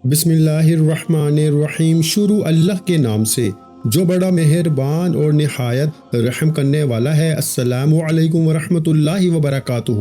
بسم اللہ الرحمن الرحیم۔ شروع اللہ کے نام سے جو بڑا مہربان اور نہایت رحم کرنے والا ہے۔ السلام علیکم ورحمۃ اللہ وبرکاتہ۔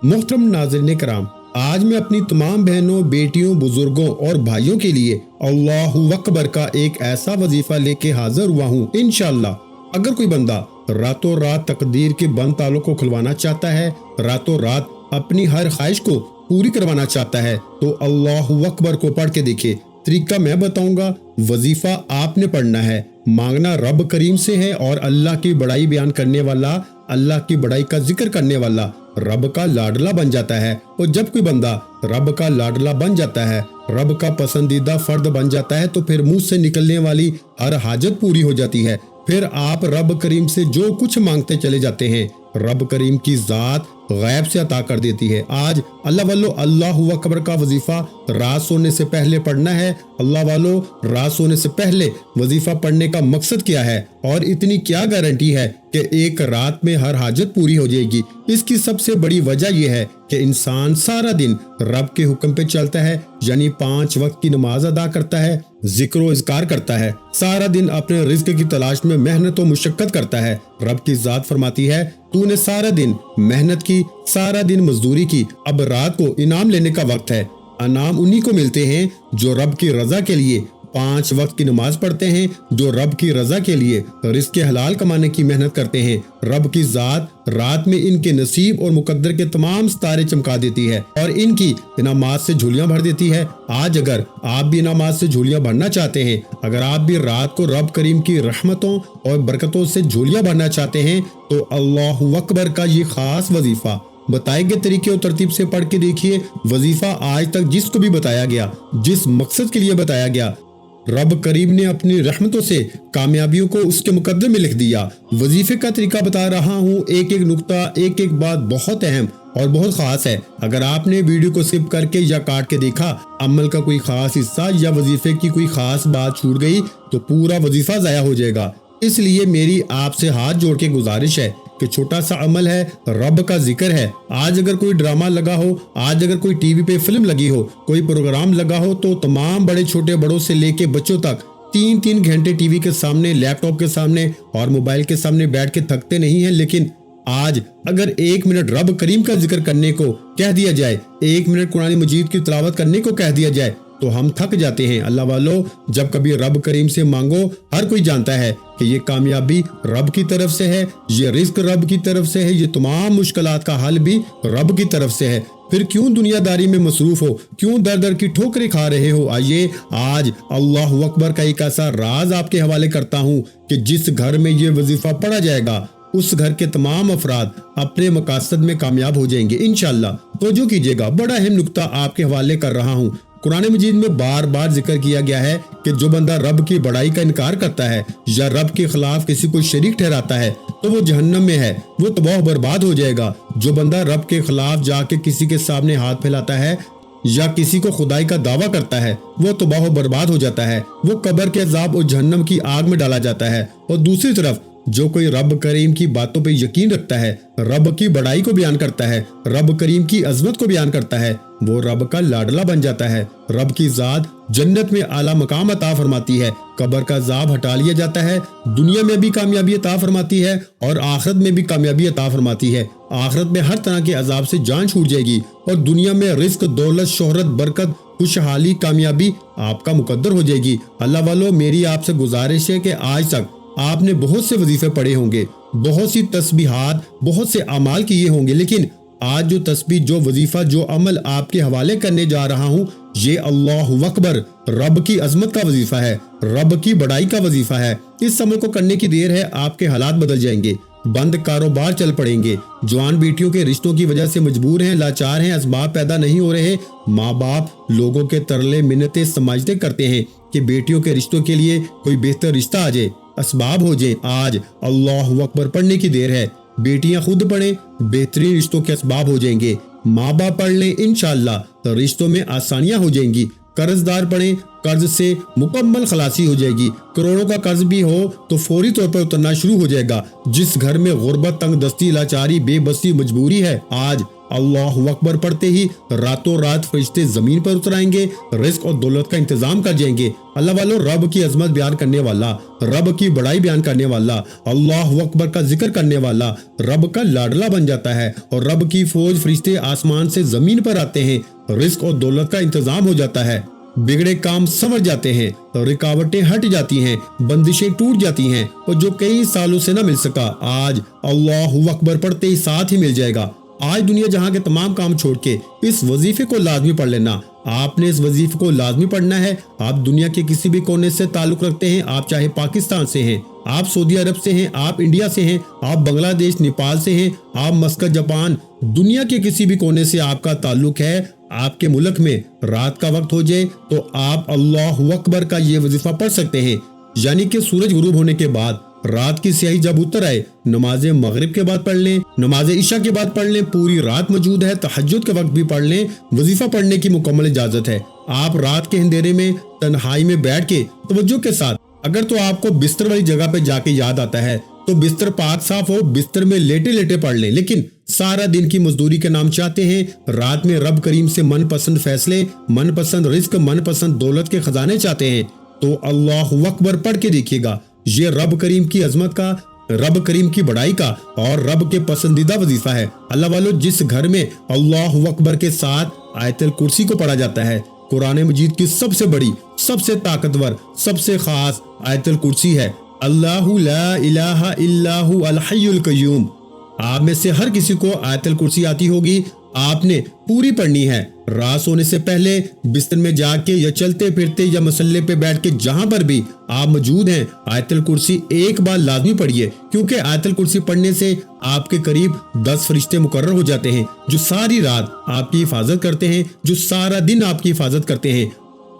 محترم ناظرین کرام، آج میں اپنی تمام بہنوں، بیٹیوں، بزرگوں اور بھائیوں کے لیے اللہ اکبر کا ایک ایسا وظیفہ لے کے حاضر ہوا ہوں۔ انشاءاللہ اگر کوئی بندہ راتوں رات تقدیر کے بند تالوں کو کھلوانا چاہتا ہے، راتوں رات اپنی ہر خواہش کو پوری کروانا چاہتا ہے، تو اللہ اکبر کو پڑھ کے دیکھے۔ طریقہ میں بتاؤں گا، وظیفہ آپ نے پڑھنا ہے، مانگنا رب کریم سے ہے، اور اللہ کی بڑائی بیان کرنے والا، اللہ کی بڑائی کا ذکر کرنے والا رب کا لاڈلا بن جاتا ہے۔ اور جب کوئی بندہ رب کا لاڈلا بن جاتا ہے، رب کا پسندیدہ فرد بن جاتا ہے، تو پھر منہ سے نکلنے والی ہر حاجت پوری ہو جاتی ہے۔ پھر آپ رب کریم سے جو کچھ مانگتے چلے جاتے ہیں، رب کریم کی ذات غیب سے عطا کر دیتی ہے۔ آج اللہ والو اللہ اکبر کا وظیفہ رات سونے سے پہلے پڑھنا ہے۔ اللہ والو رات سونے سے پہلے وظیفہ پڑھنے کا مقصد کیا ہے، اور اتنی کیا گارنٹی ہے کہ ایک رات میں ہر حاجت پوری ہو جائے گی؟ اس کی سب سے بڑی وجہ یہ ہے کہ انسان سارا دن رب کے حکم پہ چلتا ہے، یعنی 5 وقت کی نماز ادا کرتا ہے، ذکر و اذکار کرتا ہے، سارا دن اپنے رزق کی تلاش میں محنت و مشقت کرتا ہے۔ رب کی ذات فرماتی ہے، تو نے سارا دن محنت کی، سارا دن مزدوری کی، اب رات کو انعام لینے کا وقت ہے۔ انعام انہی کو ملتے ہیں جو رب کی رضا کے لیے 5 وقت کی نماز پڑھتے ہیں، جو رب کی رضا کے لیے رزق حلال کمانے کی محنت کرتے ہیں۔ رب کی ذات رات میں ان کے نصیب اور مقدر کے تمام ستارے چمکا دیتی ہے اور ان کی انعامات سے جھولیاں بھر دیتی ہے۔ آج اگر آپ بھی انعامات سے جھولیاں بھرنا چاہتے ہیں، اگر آپ بھی رات کو رب کریم کی رحمتوں اور برکتوں سے جھولیاں بھرنا چاہتے ہیں، تو اللہ اکبر کا یہ خاص وظیفہ بتائے گئے طریقے اور ترتیب سے پڑھ کے دیکھیے۔ وظیفہ آج تک جس کو بھی بتایا گیا، جس مقصد کے لیے بتایا گیا، رب کریم نے اپنی رحمتوں سے کامیابیوں کو اس کے مقدر میں لکھ دیا۔ وظیفے کا طریقہ بتا رہا ہوں، ایک ایک نقطہ، ایک ایک بات بہت اہم اور بہت خاص ہے۔ اگر آپ نے ویڈیو کو سکپ کر کے یا کاٹ کے دیکھا، عمل کا کوئی خاص حصہ یا وظیفے کی کوئی خاص بات چھوٹ گئی، تو پورا وظیفہ ضائع ہو جائے گا۔ اس لیے میری آپ سے ہاتھ جوڑ کے گزارش ہے کہ چھوٹا سا عمل ہے، رب کا ذکر ہے۔ آج اگر کوئی ڈرامہ لگا ہو، آج اگر کوئی ٹی وی پہ فلم لگی ہو، کوئی پروگرام لگا ہو، تو تمام بڑے چھوٹے بڑوں سے لے کے بچوں تک 3 گھنٹے ٹی وی کے سامنے، لیپ ٹاپ کے سامنے اور موبائل کے سامنے بیٹھ کے تھکتے نہیں ہیں۔ لیکن آج اگر 1 منٹ رب کریم کا ذکر کرنے کو کہہ دیا جائے، 1 منٹ قرآن مجید کی تلاوت کرنے کو کہہ دیا جائے، تو ہم تھک جاتے ہیں۔ اللہ والو، جب کبھی رب کریم سے مانگو، ہر کوئی جانتا ہے کہ یہ کامیابی رب کی طرف سے ہے، یہ رزق رب کی طرف سے ہے، یہ تمام مشکلات کا حل بھی رب کی طرف سے ہے۔ پھر کیوں دنیا داری میں مصروف ہو، کیوں در در کی ٹھوکریں کھا رہے ہو؟ آئیے آج اللہ اکبر کا ایک ایسا راز آپ کے حوالے کرتا ہوں کہ جس گھر میں یہ وظیفہ پڑھا جائے گا، اس گھر کے تمام افراد اپنے مقاصد میں کامیاب ہو جائیں گے انشاءاللہ۔ توجہ کیجیے گا، بڑا اہم نقطہ آپ کے حوالے کر رہا ہوں۔ قرآن مجید میں بار بار ذکر کیا گیا ہے کہ جو بندہ رب کی بڑائی کا انکار کرتا ہے یا رب کے خلاف کسی کو شریک ٹھہراتا ہے، تو وہ جہنم میں ہے، وہ تباہ برباد ہو جائے گا۔ جو بندہ رب کے خلاف جا کے کسی کے سامنے ہاتھ پھیلاتا ہے یا کسی کو خدائی کا دعویٰ کرتا ہے، وہ تباہ و برباد ہو جاتا ہے، وہ قبر کے عذاب اور جہنم کی آگ میں ڈالا جاتا ہے۔ اور دوسری طرف جو کوئی رب کریم کی باتوں پہ یقین رکھتا ہے، رب کی بڑائی کو بیان کرتا ہے، رب کریم کی عظمت کو بیان کرتا ہے، وہ رب کا لاڈلا بن جاتا ہے۔ رب کی ذات جنت میں اعلیٰ مقام عطا فرماتی ہے، قبر کا عذاب ہٹا لیا جاتا ہے، دنیا میں بھی کامیابی عطا فرماتی ہے اور آخرت میں بھی کامیابی عطا فرماتی ہے۔ آخرت میں ہر طرح کے عذاب سے جان چھوٹ جائے گی، اور دنیا میں رزق، دولت، شہرت، برکت، خوشحالی، کامیابی آپ کا مقدر ہو جائے گی۔ اللہ والو، میری آپ سے گزارش ہے کہ آج تک آپ نے بہت سے وظیفے پڑھے ہوں گے، بہت سی تسبیحات، بہت سے اعمال کیے ہوں گے، لیکن آج جو تسبیح، جو وظیفہ، جو عمل آپ کے حوالے کرنے جا رہا ہوں، یہ اللہ اکبر رب کی عظمت کا وظیفہ ہے، رب کی بڑائی کا وظیفہ ہے۔ اس عمل کو کرنے کی دیر ہے، آپ کے حالات بدل جائیں گے، بند کاروبار چل پڑیں گے، جوان بیٹیوں کے رشتوں کی وجہ سے مجبور ہیں، لاچار ہیں، اسباب پیدا نہیں ہو رہے، ماں باپ لوگوں کے ترلے منتیں سمجھتے کرتے ہیں کہ بیٹیوں کے رشتوں کے لیے کوئی بہتر رشتہ آ جائے، اسباب ہو جائیں۔ آج اللہ اکبر پڑھنے کی دیر ہے، بیٹیاں خود پڑھیں، بہترین رشتوں کے اسباب ہو جائیں گے، ماں باپ پڑھ لیں، انشاءاللہ تو رشتوں میں آسانیاں ہو جائیں گی۔ قرض دار پڑھیں، قرض سے مکمل خلاصی ہو جائے گی، کروڑوں کا قرض بھی ہو تو فوری طور پر اترنا شروع ہو جائے گا۔ جس گھر میں غربت، تنگ دستی، لاچاری، بے بسی، مجبوری ہے، آج अल्लाह अकबर पढ़ते ही रातों रात फरिश्ते जमीन पर उतर आएंगे, रिस्क और दौलत का इंतजाम कर जाएंगे। अल्लाह वालों, रब की अजमत बयान करने वाला, रब की बड़ाई बयान करने वाला, अल्लाह अकबर का जिक्र करने वाला रब का लाडला बन जाता है और रब की फौज फरिश्ते आसमान से जमीन पर आते हैं, रिस्क और दौलत का इंतजाम हो जाता है, बिगड़े काम संवर जाते हैं, रुकावटें हट जाती हैं, बंदिशें टूट जाती हैं और जो कई सालों से न मिल सका आज अल्लाह अकबर पढ़ते ही साथ ही मिल जाएगा। आज दुनिया जहां के तमाम काम छोड़ के इस वजीफे को लाजमी पढ़ लेना। आपने इस वजीफे को लाजमी पढ़ना है। आप दुनिया के किसी भी कोने से ताल्लुक रखते हैं, आप चाहे पाकिस्तान से हैं, आप सऊदी अरब से हैं, आप इंडिया से हैं, आप बांग्लादेश नेपाल से हैं, आप मस्कत जापान, दुनिया के किसी भी कोने से आपका ताल्लुक है, आपके मुल्क में रात का वक्त हो जाए तो आप अल्लाह अकबर का ये वजीफा पढ़ सकते हैं। यानी कि सूरज गुरूब होने के बाद रात की स्याही जब उतर आए, नमाज मगरिब के बाद पढ़ लें, नमाज इशा के बाद पढ़ लें, पूरी रात मौजूद है, तहज्जुद के वक्त भी पढ़ लें, वजीफा पढ़ने की मुकम्मल इजाजत है। आप रात के अंधेरे में तन्हाई में बैठ के तवज्जो के साथ, अगर तो आपको बिस्तर वाली जगह पे जाके याद आता है तो बिस्तर पाक साफ हो, बिस्तर में लेटे लेटे पढ़ लें। लेकिन सारा दिन की मजदूरी के नाम चाहते हैं, रात में रब करीम से मनपसंद फैसले, मनपसंद रिस्क, मनपसंद दौलत के खजाने चाहते हैं तो अल्लाह अकबर पढ़ के देखिएगा। ये रब करीम की अजमत का, रब करीम की बड़ाई का और रब के पसंदीदा वजीफा है। अल्लाह वालों, जिस घर में अल्लाह अकबर के साथ आयतल कुर्सी को पढ़ा जाता है, कुरान मजीद की सबसे बड़ी, सबसे ताकतवर, सबसे खास आयतल कुर्सी है, अल्लाहु ला इलाहा इल्लाहु अल हय्युल कय्यूम। आप में से हर किसी को आयतल कुर्सी आती होगी, आपने पूरी पढ़नी है। रात सोने से पहले बिस्तर में जाके या चलते फिरते या मसल्ले पे बैठ के जहां पर भी आप मौजूद हैं, आयतल कुर्सी एक बार लाजमी पढ़िए, क्योंकि आयतल कुर्सी पढ़ने से आपके करीब 10 फरिश्ते मुकर्रर हो जाते हैं जो सारी रात आपकी हिफाजत करते हैं, जो सारा दिन आपकी हिफाजत करते हैं।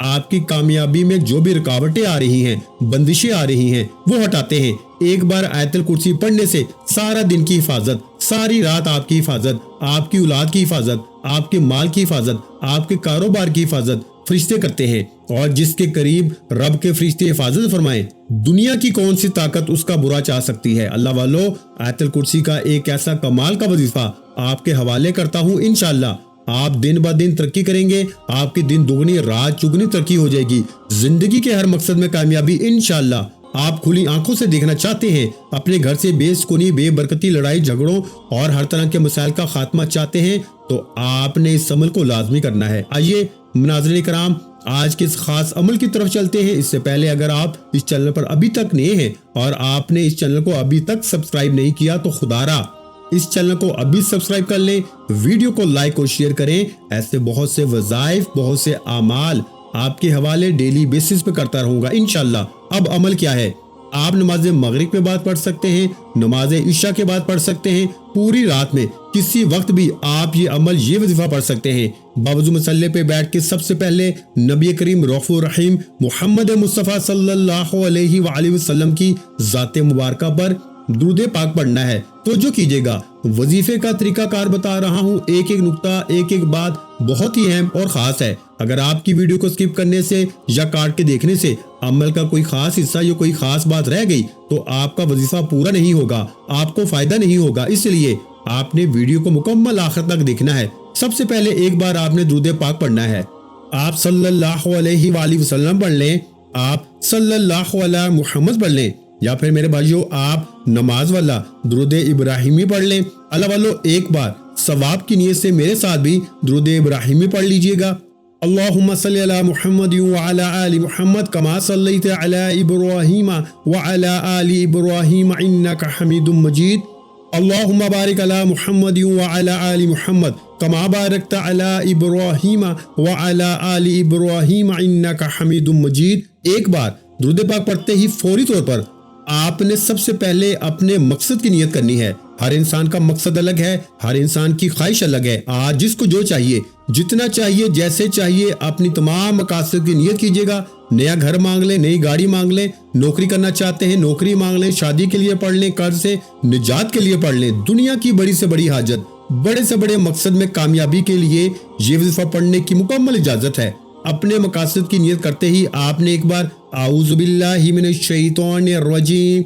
आपकी कामयाबी में जो भी रुकावटें आ रही हैं, बंदिशें आ रही हैं, वो हटाते हैं। एक बार आयतल कुर्सी पढ़ने से सारा दिन की हिफाजत, सारी रात आपकी हिफाजत, आपकी औलाद की हिफाजत, आपके माल की हिफाजत, आपके कारोबार की हिफाजत फरिश्ते करते हैं। और जिसके करीब रब के फरिश्ते हिफाजत फरमाएं, दुनिया की कौन सी ताकत उसका बुरा चाह सकती है। अल्लाह वालों, आयतल कुर्सी का एक ऐसा कमाल का वजीफा आपके हवाले करता हूँ। इंशाअल्लाह आप दिन ब दिन तरक्की करेंगे, आपकी दिन दुगनी रात चुगनी तरक्की हो जाएगी। जिंदगी के हर मकसद में कामयाबी इंशाअल्लाह। आप खुली आंखों से देखना चाहते हैं, अपने घर से बेसुकूनी, बेबरकती, लड़ाई झगड़ों और हर तरह के मसाइल का खात्मा चाहते हैं तो आपने इस अमल को लाजमी करना है। आइए नाज़रीन कराम, आज के इस खास अमल की तरफ चलते हैं। इससे पहले अगर आप इस चैनल पर अभी तक नए हैं और आपने इस चैनल को अभी तक सब्सक्राइब नहीं किया तो खुदारा इस चैनल को अभी सब्सक्राइब कर लें, वीडियो को लाइक और शेयर करें। ऐसे बहुत से वज़ाइफ, बहुत से आमाल आपके हवाले डेली बेसिस पे करता रहूंगा इंशाल्लाह। अब अमल क्या है? आप नमाज मगरिब के बाद पढ़ सकते हैं, नमाज इशा के बाद पढ़ सकते हैं, पूरी रात में किसी वक्त भी आप ये अमल, ये वजीफा पढ़ सकते हैं। बावजूद मसल्ले पे बैठ के सबसे पहले नबी करीम रऊफ़ुर रहीम मोहम्मद मुस्तफ़ा सल्लल्लाहु अलैहि वसल्लम की ज़ाते मुबारका पर दुरूद पाक पढ़ना है। तो जो कीजिएगा, वजीफे का तरीकाकार बता रहा हूँ, एक एक नुक्ता, एक एक बात बहुत ही अहम और खास है। अगर आपकी वीडियो को स्किप करने से या काट के देखने से अमल का कोई खास हिस्सा या कोई खास बात रह गई तो आपका वजीफा पूरा नहीं होगा, आपको फायदा नहीं होगा। इसलिए आपने वीडियो को मुकम्मल आखिर तक देखना है। सबसे पहले एक बार आपने दुरूद पाक पढ़ना है। आप सल्लल्लाहु अलैहि वसल्लम पढ़ लें, आप सल्लल्लाहु अला मुहम्मद पढ़ लें, या फिर मेरे भाइयों आप नमाज वाला दुरूद इब्राहिमी पढ़ लें। अल्लाह वालों, एक बार सवाब की नीयत से मेरे साथ भी दुरूद इब्राहिमी पढ़ लीजिएगा। अल्लाहुम्मा सल्ली अला मुहम्मद व अला आलि मुहम्मद कमा सल्लैता अला इब्राहीम व अला आलि इब्राहीम इन्नका हमीदुम मजीद। अल्लाहुम्मा बारिक अला मुहम्मद व अला आलि मुहम्मद कमा बारकता अला इब्राहीम व अला आलि इब्राहीम इन्नका हमीदुम मजीद। एक बार दुरूद पाक पढ़ते ही फौरी तौर पर आपने सबसे पहले अपने मकसद की नियत करनी है। हर इंसान का मकसद अलग है, हर इंसान की ख्वाहिश अलग है। आज जिसको जो चाहिए, जितना चाहिए, जैसे चाहिए, अपनी तमाम मकासद की नियत कीजिएगा। नया घर मांग लें, नई गाड़ी मांग लें, नौकरी करना चाहते हैं नौकरी मांग लें, शादी के लिए पढ़ लें, कर्ज से निजात के लिए पढ़ लें, दुनिया की बड़ी से बड़ी हाजत, बड़े से बड़े मकसद में कामयाबी के लिए ये वजीफा पढ़ने की मुकम्मल इजाजत है। अपने मकासद की नियत करते ही आपने एक बार आऊज़ु बिल्लाहि मिनश शैतानिर रजीम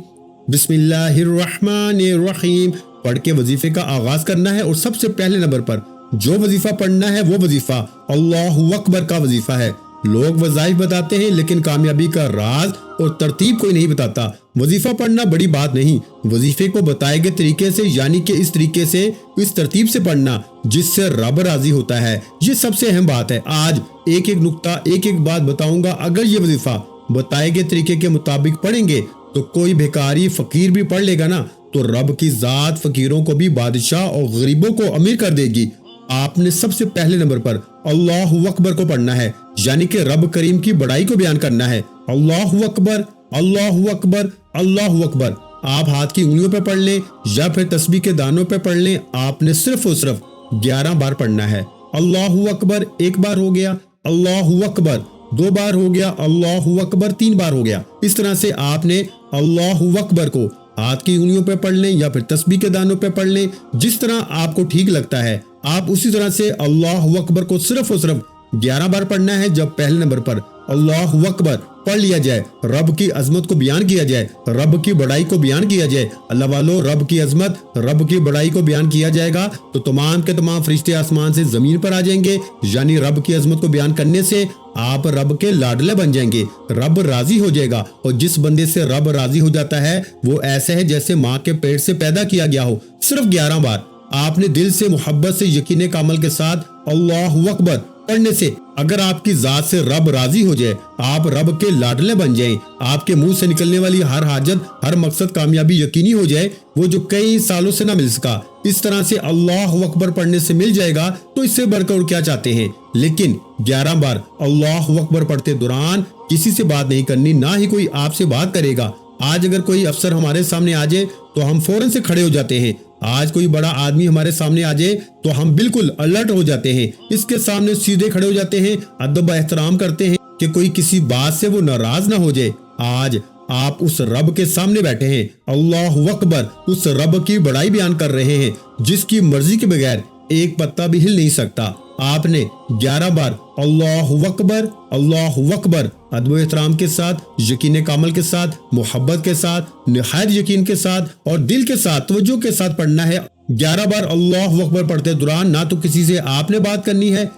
बिस्मिल्लाहिर रहमानिर रहीम पढ़ के वजीफे का आगाज करना है। और सबसे पहले नंबर पर जो वजीफा पढ़ना है वो वजीफा अल्लाहु अकबर का वजीफा है। लोग वज़ाइफ बताते हैं लेकिन कामयाबी का राज और तरतीब कोई नहीं बताता। वजीफा पढ़ना बड़ी बात नहीं, वजीफे को बताए गए तरीके से यानी कि इस तरीके से, इस तरतीब से पढ़ना जिससे रब राजी होता है, ये सबसे अहम बात है। आज एक एक नुक्ता, एक एक बात बताऊंगा। अगर ये वजीफा बताए गए तरीके के मुताबिक पढ़ेंगे तो कोई भिखारी फकीर भी पढ़ लेगा ना तो रब की जात फकीरों को भी बादशाह और गरीबों को अमीर कर देगी। आपने सबसे पहले नंबर पर अल्लाहु अकबर को पढ़ना है, यानी कि रब करीम की बड़ाई को बयान करना है। अल्लाहु अकबर, अल्लाहु अकबर, अल्लाहु अकबर। आप हाथ की उंगलियों पे पढ़ लें या फिर तस्बीह के दानों पे पढ़ लें, आपने सिर्फ और सिर्फ 11 बार पढ़ना है। अल्लाहु अकबर एक बार हो गया, अल्लाहु अकबर 2 बार हो गया, अल्लाहु अकबर 3 बार हो गया। इस तरह से आपने अल्लाहु अकबर को हाथ की उंगलियों पे पढ़ लें या फिर तस्बीह के दानों पे पढ़ लें, जिस तरह आपको ठीक लगता है आप उसी तरह से अल्लाहु अकबर को सिर्फ और सिर्फ 11 बार पढ़ना है। जब पहले नंबर पर अल्लाहु अकबर पढ़ लिया जाए, रब की अजमत को बयान किया जाए, रब की बड़ाई को बयान किया जाए, अल्लाह वालों रब की अजमत, रब की बड़ाई को बयान किया जाएगा तो तमाम के तमाम फरिश्ते आसमान से जमीन पर आ जाएंगे, यानी रब की अजमत को बयान करने से आप रब के लाडले बन जाएंगे, रब राजी हो जाएगा। और जिस बंदे से रब राजी हो जाता है वो ऐसे है जैसे माँ के पेट से पैदा किया गया हो। सिर्फ 11 बार आपने दिल से मोहब्बत से यकीन कामल के साथ अल्लाहु अकबर पढ़ने से अगर आपकी जात से रब राजी हो जाए, आप रब के लाडले बन जाएं, आपके मुंह से निकलने वाली हर हाजत, हर मकसद कामयाबी यकीनी हो जाए, वो जो कई सालों से ना मिल सका, इस तरह से अल्लाहु अकबर पढ़ने से मिल जाएगा तो इससे बढ़कर और क्या चाहते हैं। लेकिन 11 बार अल्लाहु अकबर पढ़ते दौरान किसी से बात नहीं करनी, ना ही कोई आपसे बात करेगा। आज अगर कोई अफसर हमारे सामने आ जाए तो हम फौरन से खड़े हो जाते हैं। आज कोई बड़ा आदमी हमारे सामने आ जाए तो हम बिल्कुल अलर्ट हो जाते हैं, इसके सामने सीधे खड़े हो जाते हैं, अदब एहतराम करते हैं कि कोई किसी बात से वो नाराज ना हो जाए। आज आप उस रब के सामने बैठे हैं, अल्लाहु अकबर, उस रब की बड़ाई बयान कर रहे हैं जिसकी मर्जी के बगैर एक पत्ता भी हिल नहीं सकता। आपने 11 बार अल्लाहु अकबर, अल्लाहु अकबर अदब एहतराम के साथ, यकीन कामल के साथ, मोहब्बत के साथ, निहायत यकीन के साथ और दिल के साथ, तवज्जो के साथ पढ़ना है। 11 बार अल्लाहु अकबर पढ़ते दौरान ना तो किसी से आपने बात करनी है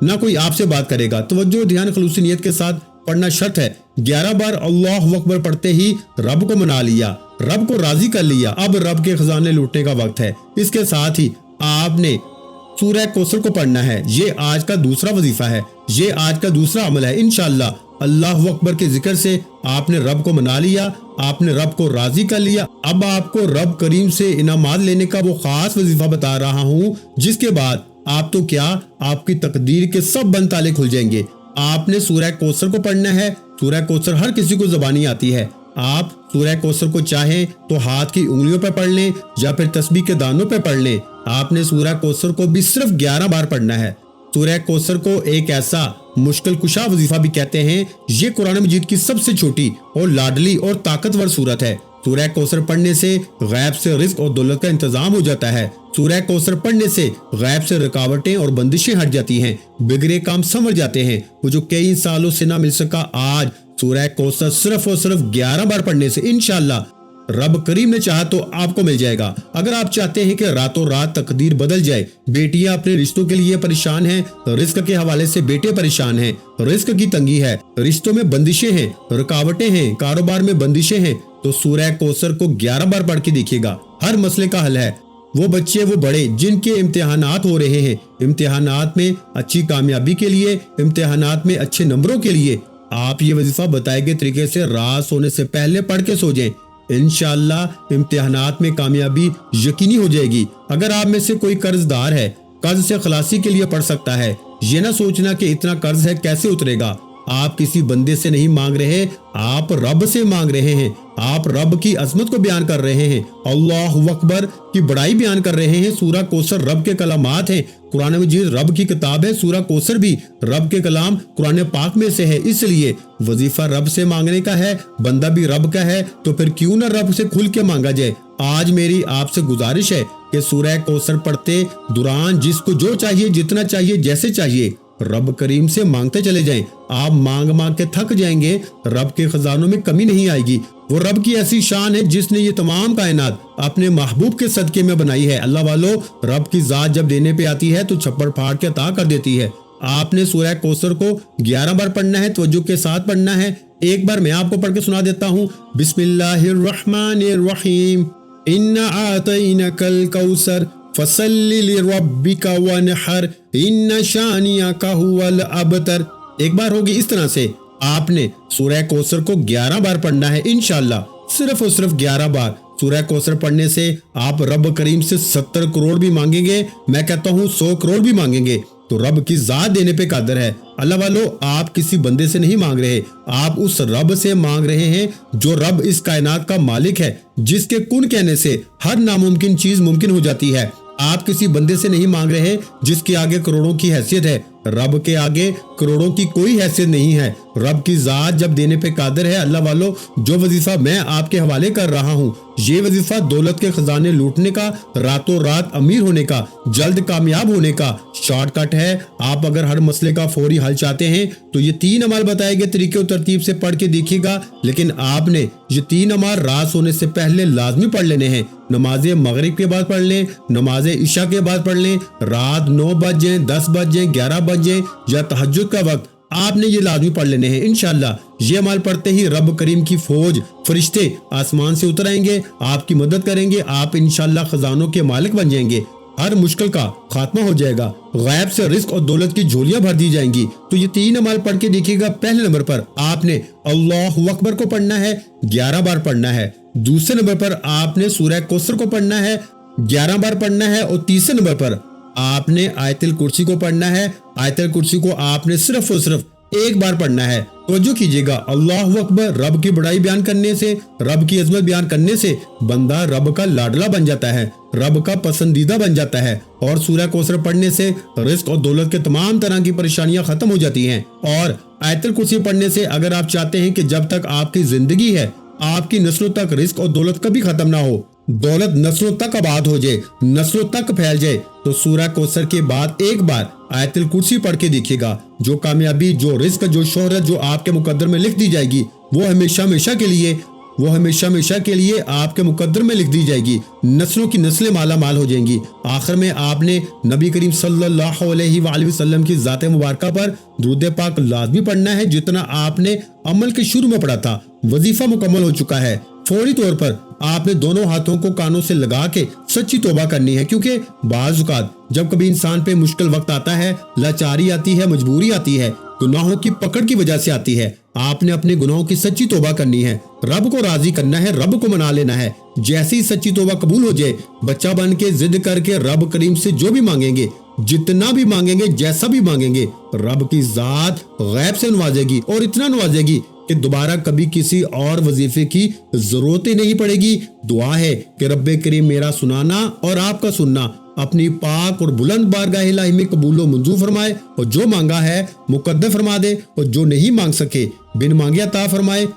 ना कोई आपसे बात करेगा। तवज्जो, ध्यान, खलूसी नियत के साथ पढ़ना शर्त है। 11 बार अल्लाहु अकबर पढ़ते ही रब को मना लिया, रब को राजी कर लिया, अब रब के खजाने लूटने का वक्त है। इसके साथ ही आपने सूरह कौसर को पढ़ना है। ये आज का दूसरा वजीफा है, ये आज का दूसरा अमल है। इंशाअल्लाह अल्लाहु अकबर के जिक्र से आपने रब को मना लिया, आपने रब को राजी कर लिया। अब आपको रब करीम से इनामात लेने का वो खास वजीफा बता रहा हूँ जिसके बाद आप तो क्या, आपकी तकदीर के सब बंद ताले खुल जाएंगे। आपने सूरह कौसर को पढ़ना है। सूरह कौसर हर किसी को ज़बानी आती है। आप सूरह कौसर को चाहें तो हाथ की उंगलियों पे पढ़ लें या फिर तस्बीह के दानों पे पढ़ लें। आपने सूरह कौसर को भी सिर्फ 11 बार पढ़ना है। सूरह कौसर को एक ऐसा मुश्किल कुशा वजीफा भी कहते हैं। ये कुरान मजीद की सबसे छोटी और लाडली और ताकतवर सूरत है। सूरह कौसर पढ़ने से गैब से रिज्क और दौलत का इंतजाम हो जाता है। सूरह कौसर पढ़ने से गैब से रुकावटें और बंदिशें हट जाती हैं, बिगड़े काम समझ जाते हैं। वो जो कई सालों से ना मिल सका, आज सूरह कौसर सिर्फ और सिर्फ 11 बार पढ़ने से इंशाअल्लाह रब करीम ने चाहा तो आपको मिल जाएगा। अगर आप चाहते हैं कि रातों रात तकदीर बदल जाए, बेटियां अपने रिश्तों के लिए परेशान हैं, रिस्क के हवाले से बेटे परेशान हैं, रिस्क की तंगी है, रिश्तों में बंदिशें हैं, रुकावटें हैं, कारोबार में बंदिशें हैं, तो सूरह कौसर को 11 बार पढ़ के देखिएगा, हर मसले का हल है। वो बच्चे, वो बड़े जिनके इम्तिहानात हो रहे हैं, इम्तिहानात में अच्छी कामयाबी के लिए, इम्तिहानात में अच्छे नंबरों के लिए आप ये वजीफा बताए गए तरीके से रात सोने से पहले पढ़ के सो जाएं। इंशाअल्लाह इम्तिहानात में कामयाबी यकीनी हो जाएगी। अगर आप में से कोई कर्जदार है, कर्ज से खलासी के लिए पढ़ सकता है। ये ना सोचना कि इतना कर्ज है कैसे उतरेगा। आप किसी बंदे से नहीं मांग रहे, आप रब से मांग रहे हैं। आप रब की अजमत को बयान कर रहे हैं, अल्लाहु अकबर की बड़ाई बयान कर रहे हैं। सूरह कौसर रब के कलामात हैं, कुरान मजीद रब की किताब है। सूरह कौसर भी रब के कलाम कुरान पाक में से है, इसलिए वजीफा रब से मांगने का है, बंदा भी रब का है, तो फिर क्यों ना रब से खुल के मांगा जाए। आज मेरी आपसे गुजारिश है कि सूरह कौसर पढ़ते दौरान जिसको जो चाहिए, जितना चाहिए, जैसे चाहिए, रब करीम से मांगते चले जाएं। आप मांग मांग के थक जाएंगे, रब के खजानों में कमी नहीं आएगी। वो रब की ऐसी शान है जिसने ये तमाम कायनात अपने महबूब के सदके में बनाई है। अल्लाह वालों, रब की जात जब देने पे आती है तो छप्पर फाड़ के अता कर देती है। आपने सूरह कौसर को 11 बार पढ़ना है, तवज्जो के साथ पढ़ना है। एक बार मैं आपको पढ़ के सुना देता हूँ। बिस्मिल्लाहिर्रहमानिर्रहीम, इन्ना आतैनकल कौसर फसल्लि लिरब्बिका वनहर, इन्ना शानियका हुवल अबतर। एक बार होगी इस तरह से। आपने सूरह कौसर को 11 बार पढ़ना है इंशाअल्लाह, सिर्फ और सिर्फ 11 बार। सूरह कौसर पढ़ने से आप रब करीम से 70 करोड़ भी मांगेंगे, मैं कहता हूँ 100 करोड़ भी मांगेंगे तो रब की जात देने पे कादर है। अल्लाह वालों, आप किसी बंदे से नहीं मांग रहे, आप उस रब से मांग रहे हैं जो रब इस कायनात का मालिक है, जिसके कुन कहने से हर नामुमकिन चीज मुमकिन हो जाती है। आप किसी बंदे से नहीं मांग रहे जिसके आगे करोड़ों की हैसियत है। रब के आगे करोड़ों की कोई हैसियत नहीं है। रब की जात जब देने पे कादर है। अल्लाह वालों, जो वजीफा मैं आपके हवाले कर रहा हूँ, ये वजीफा दौलत के खजाने लूटने का, रातों रात अमीर होने का, जल्द कामयाब होने का शॉर्टकट है। आप अगर हर मसले का फौरी हल चाहते हैं तो ये 3 अमल बताए गए तरीके और तरतीब से पढ़ के देखिएगा। लेकिन आपने ये 3 अमल रात सोने से पहले लाजमी पढ़ लेने हैं। नमाज मगरिब के बाद पढ़ लें, नमाज इशा के बाद पढ़ लें, रात 9 बजे, 10 बजे, 11 बजे या तहज्जुद का वक्त आपने ये लाजमी पढ़ लेने हैं इंशाअल्लाह। ये अमल पढ़ते ही रब करीम की फौज फरिश्ते आसमान से उतर आएंगे, आपकी मदद करेंगे, आप इंशाअल्लाह खजानों के मालिक बन जाएंगे। हर मुश्किल का खात्मा हो जाएगा, गैब से रिस्क और दौलत की झोलियां भर दी जाएंगी। तो ये 3 अमल पढ़ के देखिएगा। पहले नंबर पर आपने अल्लाहु अकबर को पढ़ना है, 11 बार पढ़ना है। दूसरे नंबर पर आपने सूरह कौसर को पढ़ना है, 11 बार पढ़ना है। और तीसरे नंबर पर आपने आयतुल कुर्सी को पढ़ना है। आयतुल कुर्सी को आपने सिर्फ और सिर्फ 1 बार पढ़ना है। तवज्जो कीजिएगा, अल्लाहु अकबर रब की बड़ाई बयान करने से, रब की अजमत बयान करने से बंदा रब का लाडला बन जाता है, रब का पसंदीदा बन जाता है। और सूरह कौसर पढ़ने से रिस्क और दौलत के तमाम तरह की परेशानियां खत्म हो जाती हैं। और आयतुल कुर्सी पढ़ने से अगर आप चाहते हैं कि जब तक आपकी जिंदगी है, आपकी नस्लों तक रिस्क और दौलत कभी खत्म ना हो, दौलत नस्लों तक आबाद हो जाए, नस्लों तक फैल जाए, तो सूरह कौसर के बाद 1 बार आयतुल कुर्सी पढ़ के देखिएगा। जो कामयाबी, जो रिस्क, जो शोहरत जो आपके मुकद्दर में लिख दी जाएगी, वो हमेशा हमेशा के लिए आपके मुकद्दर में लिख दी जाएगी। नस्लों की नस्लें माला माल हो जाएंगी। आखिर में आपने नबी करीम सल्लल्लाहु अलैहि वसल्लम की ज़ात मुबारका पर दुरूद पाक लाजमी पढ़ना है, जितना आपने अमल के शुरू में पढ़ा था। वजीफा मुकम्मल हो चुका है। फौरी तौर पर आपने दोनों हाथों को कानों से लगा के सच्ची तौबा करनी है, क्योंकि बाज़ औक़ात जब कभी इंसान पे मुश्किल वक्त आता है, लाचारी आती है, मजबूरी आती है, गुनाहों की पकड़ की वजह से आती है, आपने अपने गुनाहों की सच्ची तौबा करनी है, रब को राजी करना है, रब को मना लेना है। जैसी सच्ची तौबा कबूल हो जाए, बच्चा बन के जिद करके रब करीम से जो भी मांगेंगे, जितना भी मांगेंगे, जैसा भी मांगेंगे, रब की जात गैब से नवाजेगी और इतना नवाजेगी कि दोबारा कभी किसी और वजीफे की जरूरत ही नहीं पड़ेगी। दुआ है कि रब्बे करीम मेरा सुनाना और आपका सुनना अपनी पाक और बुलंद बारगाह इलाही में कबूल व मंजूर फरमाए, और जो मांगा है मुकद्दर फरमा दे, और जो नहीं मांग सके बिन मांगे अता फरमाए।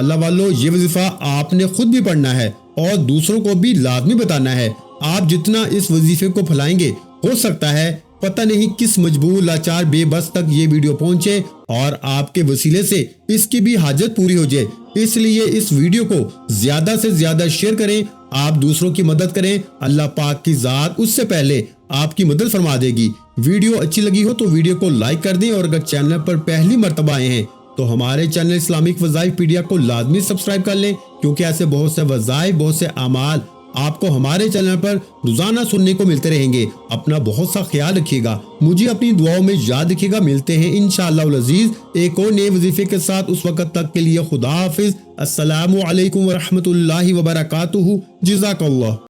अल्लाह वालों, ये वजीफा आपने खुद भी पढ़ना है और दूसरों को भी लाजमी बताना है। आप जितना इस वजीफे को फैलाएंगे, हो सकता है पता नहीं किस मजबूर, लाचार, बेबस तक ये वीडियो पहुंचे और आपके वसीले से इसकी भी हाजत पूरी हो जाए। इसलिए इस वीडियो को ज्यादा से ज्यादा शेयर करें, आप दूसरों की मदद करें। अल्लाह पाक की जात उससे पहले आपकी मदद फरमा देगी। वीडियो अच्छी लगी हो तो वीडियो को लाइक कर दें, और अगर चैनल पर पहली मर्तबा आए हैं तो हमारे चैनल इस्लामिक वज़ाइफ पीडिया को लाजमी सब्सक्राइब कर लें, क्योंकि ऐसे बहुत से वज़ाइफ, बहुत से अमाल आपको हमारे चैनल पर रोजाना सुनने को मिलते रहेंगे। अपना बहुत सा ख्याल रखिएगा, मुझे अपनी दुआओं में याद रखिएगा। मिलते हैं इंशाअल्लाह अज़ीज एक और नए वजीफे के साथ। उस वक्त तक के लिए खुदा हाफिज। अस्सलामु अलैकुम व रहमतुल्लाहि व बरकातुहू। जज़ाकल्लाह।